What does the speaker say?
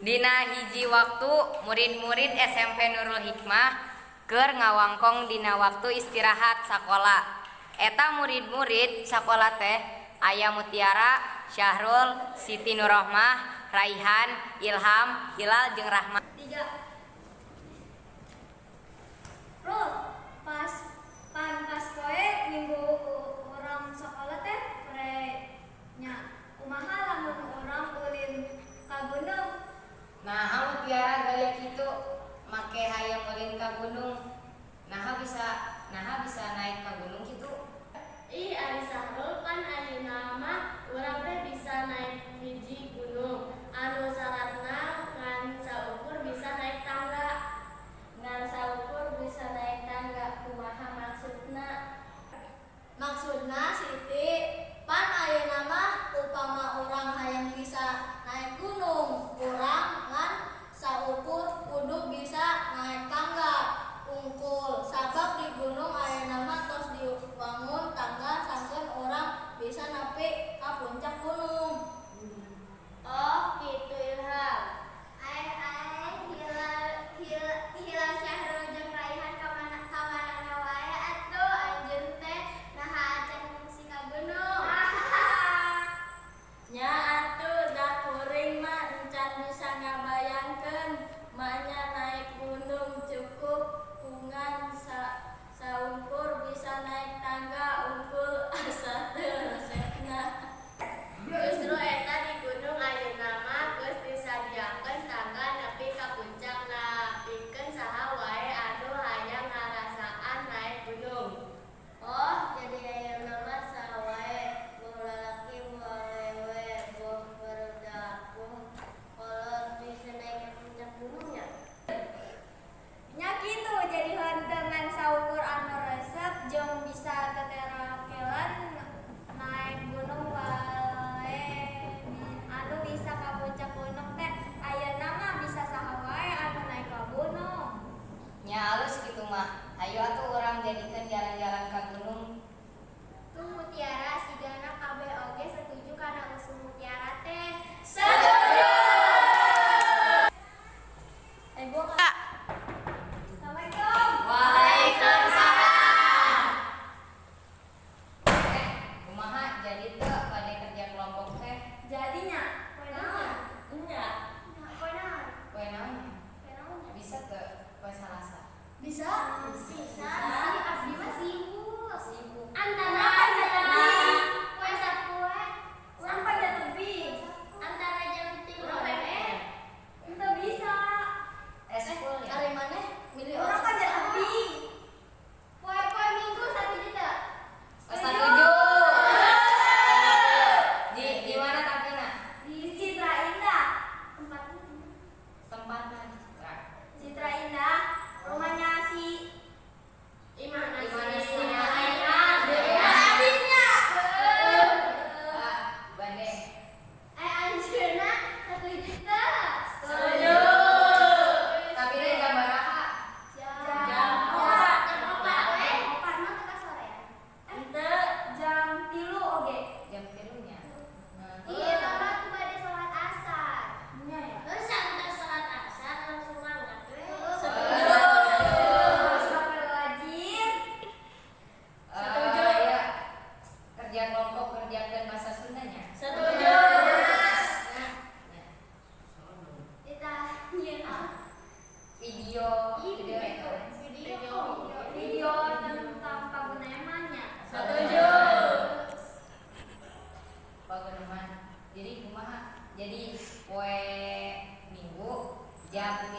Dina hiji waktu murid-murid SMP Nurul Hikmah keur ngawangkong dina waktu istirahat sakola. Eta murid-murid sakola teh aya Mutiara, Syahrul, Siti Nurrohmah, Raihan, Ilham, Hilal jeung Rahmat. Pas poe minggu urang sakola teh nya kumaha lamun urang ulin ka gunung. Nah, Mutiara gaya kitu make hayang ulin ka gunung. Nah bisa naik ka gunung kitu. Ari Sahrul pan ayeuna mah urang teh bisa naik hiji gunung. Anu saratna ngan saukur bisa naik tangga. Ngan saukur bisa naik tangga. Kumaha maksudna? Maksudna Siti pan ayeuna mah upama urang hayang bisa naik gunung, urang ngan saukur kudu bisa naik tangga ungkul. Sabab di gunung ayeuna mah tos dibangun tangga sangkeun urang bisa napi ka puncak gunung. Oh, gitu Ilham. Hilal Syahrul jeung Raihan kamana wae atuh anjeun teh naha acan ngungsi ka gunung. Nya atuh da kuring mah encan bisa ngabayangkeun manya naik gunung cukup kungan saungkur bisa naik tangga unggul asa teu resepna. Justru eta di gunung ayeuna mah geus disadiakeun tangga nepi ka puncakna pikeun saha wae anu hayang ngarasaan naik gunung. Oh, jadi ayeuna mah saha wae boh lalaki boh awewe boh barudak boh kolot bisa naik ke puncak gunungnya. Nya kitu jadi henteungan saukur anu resep jeung bisa teterakelan naik gunung wae. Anu bisa ka puncak gunung teh ayeuna mah bisa saha wae anu naik ka gunung. Nya alus kitu mah. Ayo atuh urang jadikeun jalan-jalan ka gunung. Tuh Mutiara sigana kabeh oge setuju kana usul Mutiara teh. Setuju. Assalamualaikum. Waalaikumsalam. Kumaha jadi teu pada kerja kelompok teh? Jadinya poe naon? Nya Poe naon? Poe naon? Poe naon? Bisa teu poe Salasa? Bisa. Abdi mah sibuk. antara Poe Sabtu sampai jam lebih. antara jam 3 Itu bisa. Eskul ya? Ari maneh milih orang kan jam lebih. Poe Minggu 1 juta. Setuju. Di mana tampilna? Di Citra Indah. Tempatna Citra. Citra Indah, rumahnya si Imana Imana sih? sih? adiknya. Bade. Anjeunna 1 juta. Setuju. Tapi dia jam baraha? Jam 4 mah teka sorean. Ente Jam 3 oge. Jam 3-nya. Iya, mama tuh pada sholat asar. Iya ya. terus antar salat asar langsung mangkat we. Astagfirullahaladzim. Ya. Kerja kelompok kerjakeun bahasa Sundanya. Setuju. Kita nyeuna Video itu. video tentang pagunaimannya. Setuju. Pageuneuman. Jadi kumaha? Jadi poe Minggu jam 3